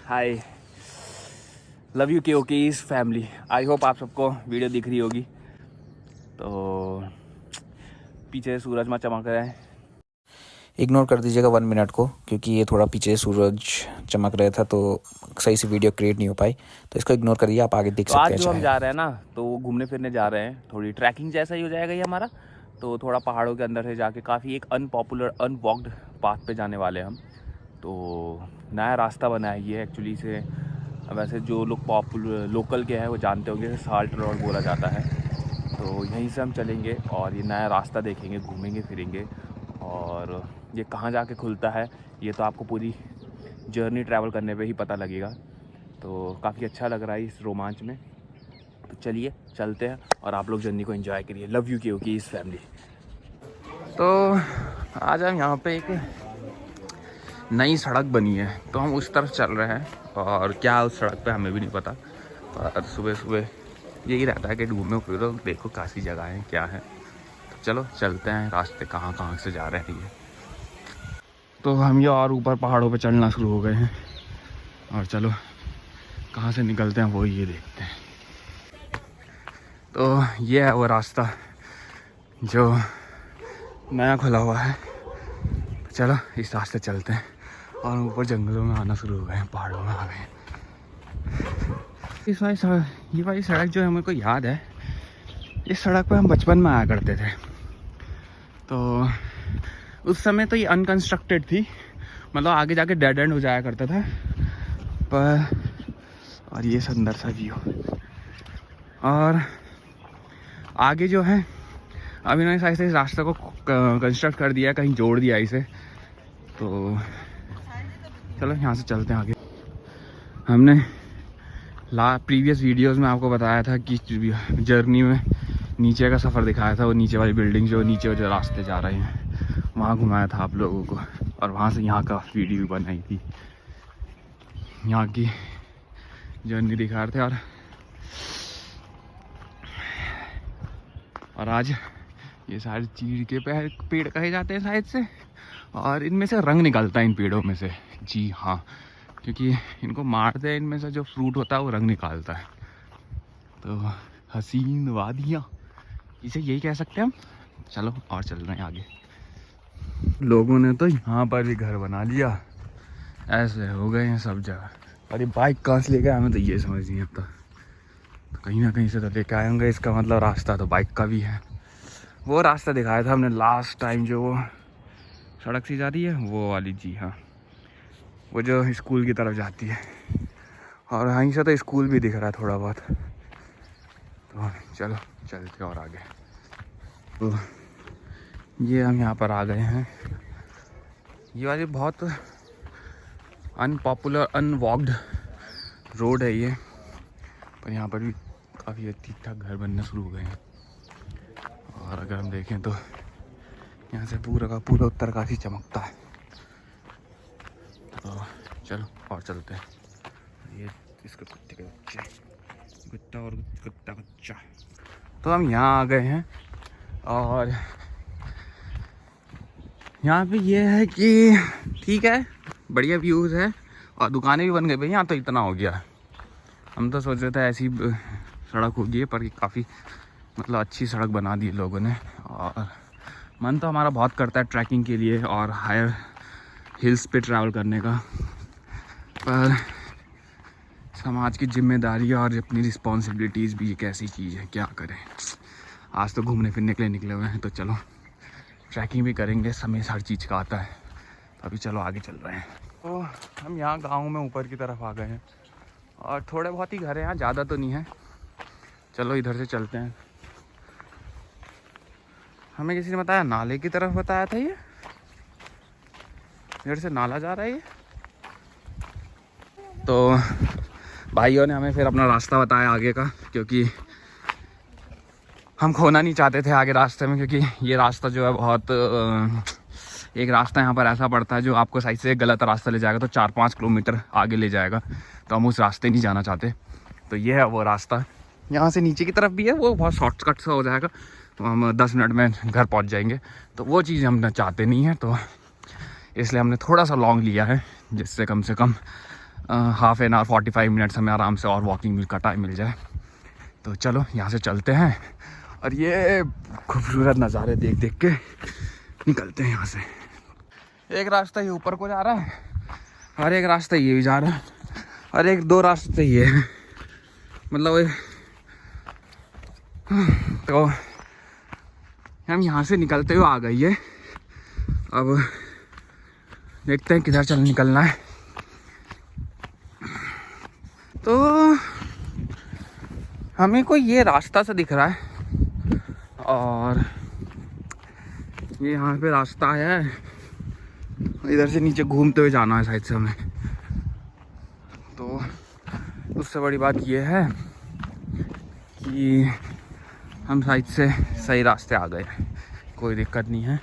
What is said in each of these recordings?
Hi, love you के ओकीज family. I hope आप सबको वीडियो दिख रही होगी। तो पीछे सूरज में चमक रहा है। इग्नोर कर दीजिएगा 1 मिनट को, क्योंकि ये थोड़ा पीछे सूरज चमक रहा था तो सही से वीडियो क्रिएट नहीं हो पाई, तो इसको इग्नोर करिए। आप आगे देख तो सकते आज हैं जो हम चाहे। जा रहे हैं ना, तो वो घूमने फिरने जा रहे हैं। थोड़ी ट्रैकिंग जैसा ही हो जाएगा ये हमारा। तो थोड़ा पहाड़ों के अंदर से जाके काफ़ी एक अनपॉपुलर अनवॉक्ड पाथ पे जाने वाले हैं हम। तो नया रास्ता बना है ये एक्चुअली से। वैसे जो लोग पॉपुलर लोकल के हैं वो जानते होंगे, साल्ट रोड बोला जाता है। तो यहीं से हम चलेंगे और ये नया रास्ता देखेंगे, घूमेंगे फिरेंगे। और ये कहाँ जाके खुलता है ये तो आपको पूरी जर्नी ट्रैवल करने पे ही पता लगेगा। तो काफ़ी अच्छा लग रहा है इस रोमांच में। तो चलिए चलते हैं और आप लोग जर्नी को एंजॉय करिए। लव यू की इस फैमिली। तो आज हम यहाँ पे एक नई सड़क बनी है तो हम उस तरफ चल रहे हैं। और क्या उस सड़क पे हमें भी नहीं पता, पर सुबह सुबह यही रहता है कि घूमो फिरो, देखो काफ़ी जगह है क्या है। तो चलो चलते हैं, रास्ते कहाँ कहाँ से जा रहे हैं ये। तो हम ये और ऊपर पहाड़ों पे चढ़ना शुरू हो गए हैं और चलो कहाँ से निकलते हैं वो ये देखते हैं। तो ये है वो रास्ता जो नया खुला हुआ है। चलो इस रास्ते चलते हैं और ऊपर जंगलों में आना शुरू हो गए हैं, पहाड़ों में आ गए हैं। ये वाली सड़क जो है मेरे को याद है, इस सड़क पर हम बचपन में आया करते थे। तो उस समय तो ये अनकंस्ट्रक्टेड थी, मतलब आगे जाके डेड एंड हो जाया करता था। पर और ये सुंदर सा व्यू। और आगे जो है अब इन्होंने शायद से इस रास्ते को कंस्ट्रक्ट कर दिया, कहीं जोड़ दिया इसे। तो चलो यहाँ से चलते हैं आगे। हमने प्रीवियस वीडियोस में आपको बताया था कि जर्नी में नीचे का सफ़र दिखाया था, वो नीचे वाली बिल्डिंग जो नीचे जो रास्ते जा रहे हैं वहाँ घुमाया था आप लोगों को। और वहाँ से यहाँ का वीडियो भी बनाई थी, यहाँ की जर्नी दिखा रहे थे। और आज ये सारे चीड़ के पेड़ कहे जाते हैं शायद से, और इनमें से रंग निकलता है इन पेड़ों में से। जी हाँ, क्योंकि इनको मारते हैं, इनमें से जो फ्रूट होता है वो रंग निकालता है। तो हसीन वादियाँ इसे यही कह सकते हैं हम। चलो और चल रहे हैं आगे। लोगों ने तो यहाँ पर भी घर बना लिया, ऐसे हो गए हैं सब जगह। अरे बाइक कहाँ से लेके आए हमें तो ये समझ नहीं आता। तो कहीं ना कहीं से तो लेके आए होंगे, इसका मतलब रास्ता तो बाइक का भी है। वो रास्ता दिखाया था हमने लास्ट टाइम, जो वो सड़क सी जा रही है वो वाली। जी हाँ, वो जो स्कूल की तरफ जाती है। और वहीं से तो स्कूल भी दिख रहा है थोड़ा बहुत। तो चलो चलते और आगे। तो ये हम यहाँ पर आ गए हैं। ये वाली बहुत अनपॉपुलर अनवॉक्ड रोड है ये, पर यहाँ पर भी काफ़ी ठीक ठाक घर बनना शुरू हो गए हैं। और अगर हम देखें तो यहाँ से पूरा का पूरा उत्तरकाशी चमकता है। तो चलो और चलते हैं। ये इसके कुत्ते के बच्चे, कुत्ता और कुत्ता बच्चा। तो हम यहाँ आ गए हैं और यहाँ पे ये है कि ठीक है, बढ़िया व्यूज़ है और दुकानें भी बन गई भाई। यहाँ तो इतना हो गया, हम तो सोच रहे थे ऐसी सड़क होगी, पर काफ़ी मतलब अच्छी सड़क बना दी लोगों ने। और मन तो हमारा बहुत करता है ट्रैकिंग के लिए और हायर हिल्स पे ट्रैवल करने का, पर समाज की जिम्मेदारी और अपनी रिस्पॉन्सिबिलिटीज़ भी एक ऐसी चीज़ है, क्या करें। आज तो घूमने फिरने के लिए निकले हुए हैं, तो चलो ट्रैकिंग भी करेंगे, समय हर चीज़ का आता है। तो अभी चलो आगे चल रहे हैं। तो हम यहाँ गाँव में ऊपर की तरफ आ गए हैं और थोड़े बहुत ही घर हैं यहाँ, ज़्यादा तो नहीं है। चलो इधर से चलते हैं। हमें किसी ने बताया नाले की तरफ बताया था, ये इधर से नाला जा रहा है ये। तो भाइयों ने हमें फिर अपना रास्ता बताया आगे का, क्योंकि हम खोना नहीं चाहते थे आगे रास्ते में। क्योंकि ये रास्ता जो है बहुत एक रास्ता यहाँ पर ऐसा पड़ता है जो आपको सही से गलत रास्ता ले जाएगा, तो 4-5 किलोमीटर आगे ले जाएगा। तो हम उस रास्ते नहीं जाना चाहते। तो ये है वो रास्ता, यहाँ से नीचे की तरफ भी है, वो बहुत शॉर्टकट सा हो जाएगा, तो हम 10 मिनट में घर पहुँच जाएंगे। तो वो चीज़ हम चाहते नहीं हैं, तो इसलिए हमने थोड़ा सा लॉन्ग लिया है, जिससे कम से कम हाफ एन आवर 45 मिनट्स हमें आराम से और वॉकिंग का टाइम मिल जाए। तो चलो यहाँ से चलते हैं और ये खूबसूरत नज़ारे देख देख के निकलते हैं यहाँ से। एक रास्ता ये ऊपर को जा रहा है और एक रास्ता ये भी जा रहा है और एक दो रास्ते ये हैं, मतलब तो हम यहाँ से निकलते हुए आ गई है। अब देखते हैं किधर निकलना है। तो हमें कोई ये रास्ता सा दिख रहा है और ये यहाँ पे रास्ता है, इधर से नीचे घूमते हुए जाना है साइड से हमें। तो उससे बड़ी बात ये है कि हम साइड से सही रास्ते आ गए, कोई दिक्कत नहीं है,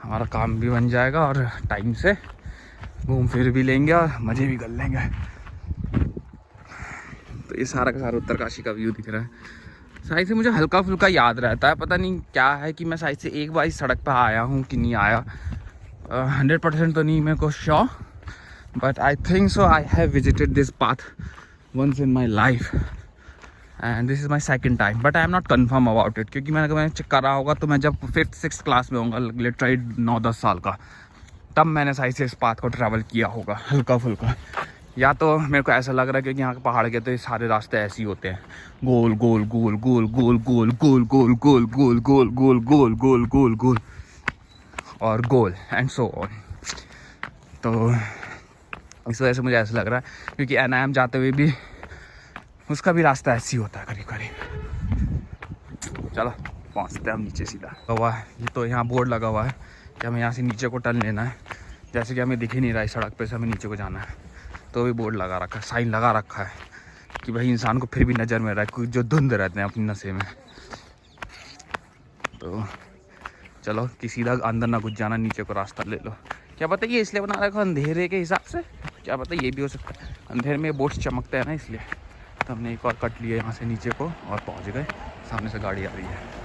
हमारा काम भी बन जाएगा और टाइम से घूम फिर भी लेंगे और मज़े भी कर लेंगे। तो ये सारा का सारा उत्तरकाशी का व्यू दिख रहा है। साइड से मुझे हल्का फुल्का याद रहता है, पता नहीं क्या है कि मैं साइड से एक बार इस सड़क पर आया हूँ कि नहीं आया, 100% तो नहीं मेरे को sure, but I think so I have visited this path once in my life and this is my second time, but I am not confirm about it, क्योंकि मैंने चेक करा होगा तो मैं जब 5th-6th क्लास में होऊंगा, लिटरली 9-10 साल का, तब मैंने साइड से इस पाथ को ट्रैवल किया होगा हल्का फुल्का। या तो मेरे को ऐसा लग रहा है क्योंकि यहाँ के पहाड़ के तो ये सारे रास्ते ऐसे ही होते हैं, गोल गोल गोल गोल गोल गोल गोल गोल गोल गोल गोल गोल गोल गोल गोल गोल और गोल एंड सो ऑन। तो इस वजह से मुझे ऐसा लग रहा है, क्योंकि NIM जाते हुए भी उसका भी रास्ता ऐसे ही होता है करीब करीब। चलो पहुँचते हैं हम नीचे सीधा। हुआ है ये तो यहाँ बोर्ड लगा हुआ है कि हमें यहाँ से नीचे को टर्न लेना है, जैसे कि हमें दिख ही नहीं रहा है सड़क पे से हमें नीचे को जाना है। तो भी बोर्ड लगा रखा है, साइन लगा रखा है कि भाई इंसान को फिर भी नज़र में रहा है, कुछ जो धुंध रहते हैं अपनी नशे में। तो चलो कि सीधा अंदर ना घुस जाना, नीचे को रास्ता ले लो। क्या पता ये इसलिए बना रखा अंधेरे के हिसाब से, क्या पता ये भी हो सकता है, अंधेरे में बोट्स चमकते हैं ना इसलिए। तो हमने एक और कट लिया यहाँ से नीचे को और पहुँच गए, सामने से गाड़ी आ रही है।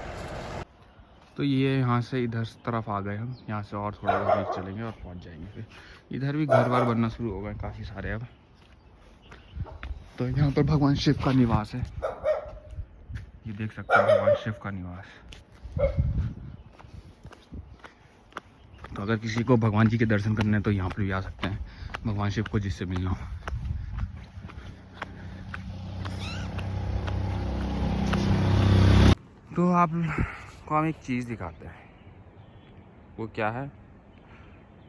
तो ये यहाँ से इधर तरफ आ गए हम, यहाँ से और थोड़ा दूर चलेंगे और पहुँच जाएंगे। फिर इधर भी घर बार बनना शुरू हो गए काफ़ी सारे अब। तो यहाँ पर भगवान शिव का निवास है, ये देख सकते हैं भगवान शिव का निवास। तो अगर किसी को भगवान जी के दर्शन करने हैं तो यहाँ पर भी आ सकते हैं, भगवान शिव को जिससे मिलना हो। तो आप को हम एक चीज़ दिखाते हैं, वो क्या है,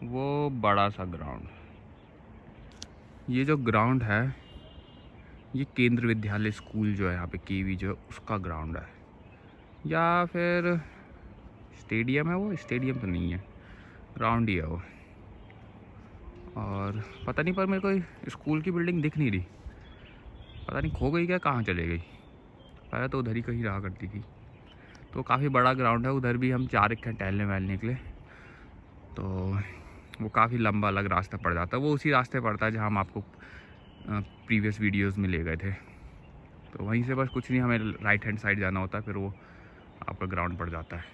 वो बड़ा सा ग्राउंड। ये जो ग्राउंड है ये केंद्र विद्यालय स्कूल जो है यहाँ पे KV जो है उसका ग्राउंड है, या फिर स्टेडियम है, वो स्टेडियम तो नहीं है, ग्राउंड ही है वो। और पता नहीं, पर मेरे को स्कूल की बिल्डिंग दिख नहीं रही, पता नहीं खो गई क्या, कहाँ चले गई। पहले तो उधर ही कहीं रहा करती थी। तो काफ़ी बड़ा ग्राउंड है, उधर भी हम 4 टहलने वहलने निकले। तो वो काफ़ी लंबा अलग रास्ता पड़ जाता है, वो उसी रास्ते पड़ता है जहाँ हम आपको प्रीवियस वीडियोस में ले गए थे। तो वहीं से बस कुछ नहीं, हमें राइट हैंड साइड जाना होता है, फिर वो आपका ग्राउंड पड़ जाता है।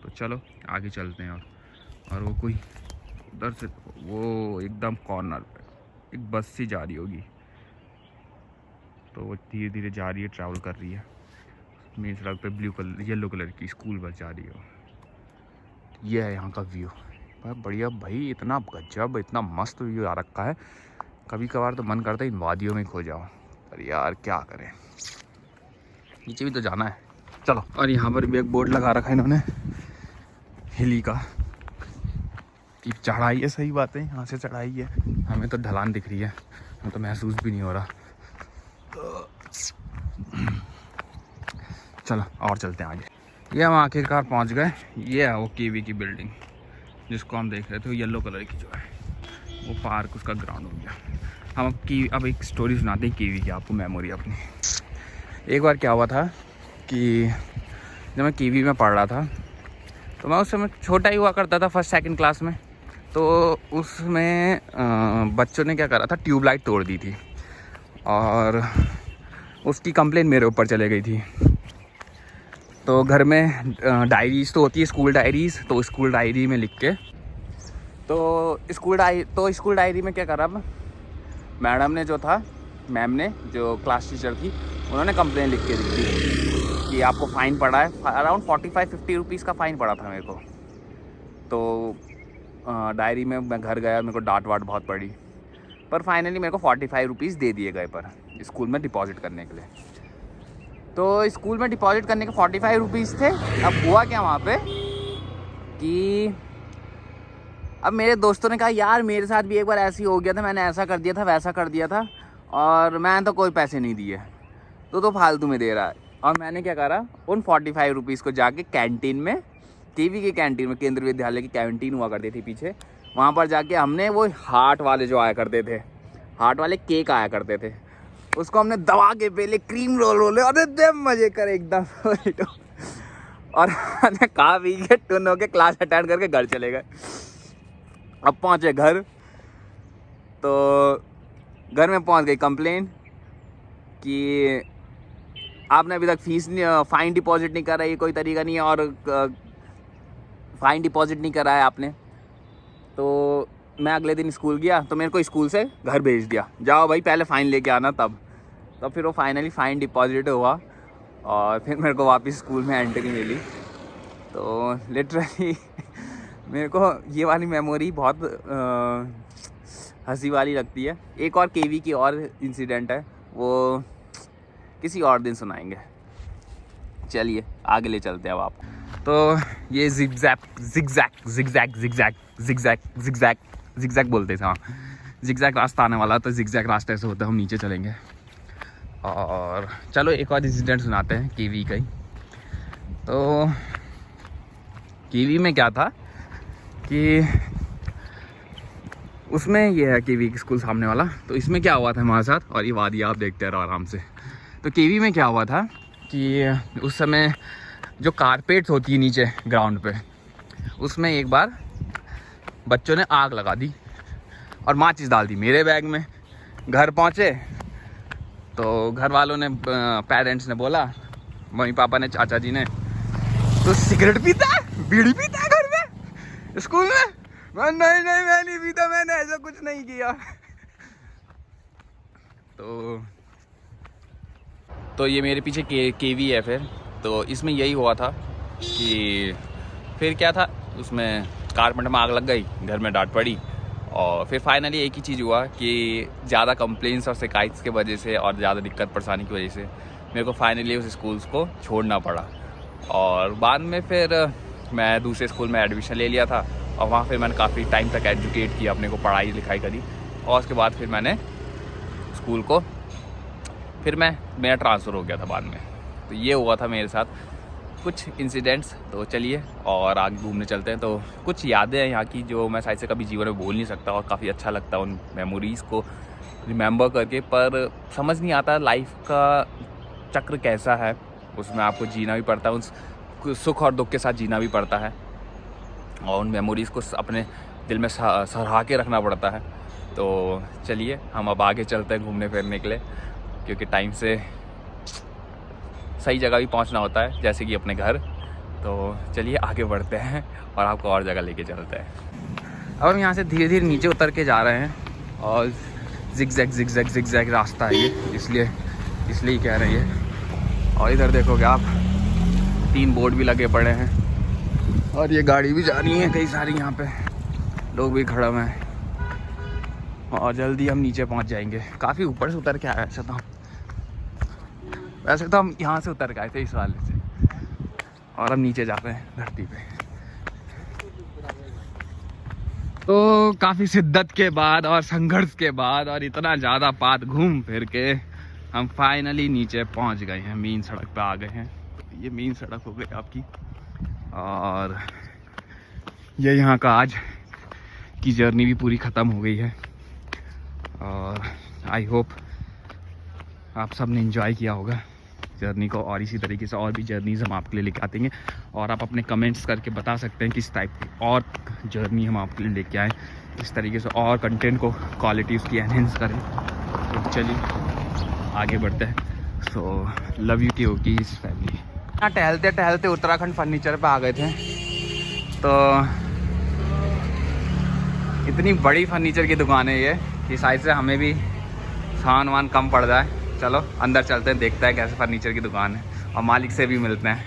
तो चलो आगे चलते हैं। और वो कोई उधर से वो एकदम कॉर्नर पे एक बस सी जा रही होगी, तो वो धीरे धीरे जा रही है, ट्रैवल कर रही है मेन सड़क पे, येलो कलर की स्कूल बस जा रही है। ये है यहाँ का व्यू, बहुत बढ़िया भाई, इतना गजब, इतना मस्त व्यू आ रखा है। कभी कभार तो मन करता है इन वादियों में खो जाओ, पर यार क्या करें, नीचे भी तो जाना है। चलो, और यहाँ पर भी एक बोर्ड लगा रखा है इन्होंने हिली का, कि चढ़ाई है, सही बात है, यहाँ से चढ़ाई है। हमें तो ढलान दिख रही है, हमें तो महसूस भी नहीं हो रहा। तो चलो और चलते हैं आगे। ये हम आखिरकार पहुँच गए, ये है वो KV की बिल्डिंग जिसको हम देख रहे थे, येलो कलर की जो है, वो पार्क उसका ग्राउंड हो गया। हम अब एक स्टोरी सुनाते हैं KV की आपको, मेमोरी अपनी। एक बार क्या हुआ था कि जब मैं KV में पढ़ रहा था, तो मैं उस समय छोटा ही हुआ करता था, 1st-2nd क्लास में। तो उसमें बच्चों ने क्या करा था, ट्यूबलाइट तोड़ दी थी और उसकी कंप्लेन मेरे ऊपर चले गई थी। तो घर में डायरीज़ तो होती है, स्कूल डायरीज़, तो स्कूल डायरी में लिख के, तो स्कूल डायरी में क्या करा, मैडम ने जो था, मैम ने जो क्लास टीचर थी, उन्होंने कंप्लेन लिख के दी थी कि आपको फ़ाइन पड़ा है। अराउंड 45-50 रुपीज़ का फ़ाइन पड़ा था मेरे को। तो डायरी में मैं घर गया, मेरे को डांट वाट बहुत पड़ी, पर फाइनली मेरे को 45 रुपीज़ दे दिए गए पर स्कूल में डिपॉज़िट करने के लिए। तो स्कूल में डिपॉज़िट करने के 45 रुपीज़ थे। अब हुआ क्या वहाँ पे कि अब मेरे दोस्तों ने कहा यार मेरे साथ भी एक बार ऐसे ही हो गया था, मैंने ऐसा कर दिया था, वैसा कर दिया था, और मैंने तो कोई पैसे नहीं दिए, तो फालतू में दे रहा है। और मैंने क्या करा, उन 45 रुपीज़ को जाके कैंटीन में, केवी की कैंटीन में, केंद्रीय विद्यालय की कैंटीन हुआ करती थी पीछे, वहाँ पर जाके हमने वो हार्ट वाले जो आया करते थे, हार्ट वाले केक आया करते थे, उसको हमने दबा के पहले क्रीम रोल अरे दे मज़े कर एकदम। और हमने खा पी के टुन होके क्लास अटेंड करके घर चले गए। अब पहुँचे घर, तो घर में पहुँच गई कंप्लेन कि आपने अभी तक फ़ाइन डिपॉजिट नहीं करा, ये कोई तरीका नहीं है, और फ़ाइन डिपॉजिट नहीं करा है आपने। तो मैं अगले दिन स्कूल गया, तो मेरे को स्कूल से घर भेज दिया, जाओ भाई पहले फ़ाइन लेके आना। तब फिर वो फाइनली फ़ाइन डिपॉजिट हुआ, और फिर मेरे को वापस स्कूल में एंट्री मिली। तो लिटरली मेरे को ये वाली मेमोरी बहुत हंसी वाली लगती है। एक और केवी की और इंसिडेंट है, वो किसी और दिन सुनाएंगे। चलिए आगे ले चलते हैं अब आपको। तो ये जिगजैग बोलते थे, हाँ जिगजैग रास्ता आने वाला, तो जिगजैग रास्ते से होते हम नीचे चलेंगे। और चलो एक और इंसिडेंट सुनाते हैं केवी का ही। तो केवी में क्या था कि उसमें ये है केवी स्कूल सामने वाला, तो इसमें क्या हुआ था हमारे साथ, और ये वादी आप देखते रहो आराम से। तो केवी में क्या हुआ था कि उस समय जो कारपेट्स होती है नीचे ग्राउंड पे, उसमें एक बार बच्चों ने आग लगा दी और माचिस डाल दी मेरे बैग में। घर पहुँचे तो घर वालों ने, पेरेंट्स ने बोला, मम्मी पापा ने, चाचा जी ने, तो सिगरेट पीता है, बीड़ी पीता है घर में, स्कूल में? नहीं मैं नहीं पीता, मैंने ऐसा कुछ नहीं किया। तो ये मेरे पीछे केवी है। फिर तो इसमें यही हुआ था कि फिर क्या था, उसमें कारपेंटर में आग लग गई, घर में डांट पड़ी, और फिर फाइनली एक ही चीज़ हुआ कि ज़्यादा कंप्लेंट्स और शिकायत के वजह से और ज़्यादा दिक्कत परेशानी की वजह से मेरे को फाइनली उस स्कूल्स को छोड़ना पड़ा। और बाद में फिर मैं दूसरे स्कूल में एडमिशन ले लिया था, और वहाँ फिर मैंने काफ़ी टाइम तक एजुकेट किया, अपने को पढ़ाई लिखाई करी, और उसके बाद फिर मैंने स्कूल को, फिर मेरा ट्रांसफ़र हो गया था बाद में। तो ये हुआ था मेरे साथ कुछ इंसिडेंट्स। तो चलिए और आगे घूमने चलते हैं। तो कुछ यादें हैं यहाँ की जो मैं शायद से कभी जीवन में भूल नहीं सकता, और काफ़ी अच्छा लगता है उन मेमोरीज़ को रिमेंबर करके। पर समझ नहीं आता लाइफ का चक्र कैसा है, उसमें आपको जीना भी पड़ता है, उस सुख और दुख के साथ जीना भी पड़ता है, और उन मेमोरीज़ को अपने दिल में सराहा के रखना पड़ता है। तो चलिए हम अब आगे चलते हैं घूमने फिरने के लिए, क्योंकि टाइम से सही जगह भी पहुंचना होता है, जैसे कि अपने घर। तो चलिए आगे बढ़ते हैं और आपको और जगह लेके चलते हैं। अब हम यहाँ से धीरे धीरे नीचे उतर के जा रहे हैं, और जिगजैग रास्ता है ये, इसलिए कह रहे हैं। और इधर देखोगे आप 3 बोर्ड भी लगे पड़े हैं, और ये गाड़ी भी जा रही है कई सारी, यहाँ पे लोग भी खड़े हुए हैं, और जल्दी हम नीचे पहुँच जाएंगे। काफ़ी ऊपर से उतर के आया वैसे तो हम यहाँ से उतर गए थे इस वाले से, और हम नीचे जा रहे हैं धरती पे। तो काफ़ी शिद्दत के बाद और संघर्ष के बाद और इतना ज़्यादा पात घूम फिर के हम फाइनली नीचे पहुँच गए हैं, मेन सड़क पे आ गए हैं। ये मेन सड़क हो गई आपकी, और ये यहाँ का आज की जर्नी भी पूरी ख़त्म हो गई है। और आई होप आप सब ने एंजॉय किया होगा जर्नी को, और इसी तरीके से और भी जर्नीज़ हम आपके लिए लेके आते हैं। और आप अपने कमेंट्स करके बता सकते हैं किस टाइप की और जर्नी हम आपके लिए लेके आएँ, किस तरीके से और कंटेंट को क्वालिटी उसकी एनहेंस करें। तो चलिए आगे बढ़ते हैं। सो लव यू की होगी इस फैमिली। यहाँ टहलते टहलते उत्तराखंड फर्नीचर पे आ गए थे। तो इतनी बड़ी फर्नीचर की दुकान है ये कि शायद से हमें भी सामान वामान कम पड़ जाए। चलो अंदर चलते हैं, देखते हैं कैसे फर्नीचर की दुकान है और मालिक से भी मिलते हैं।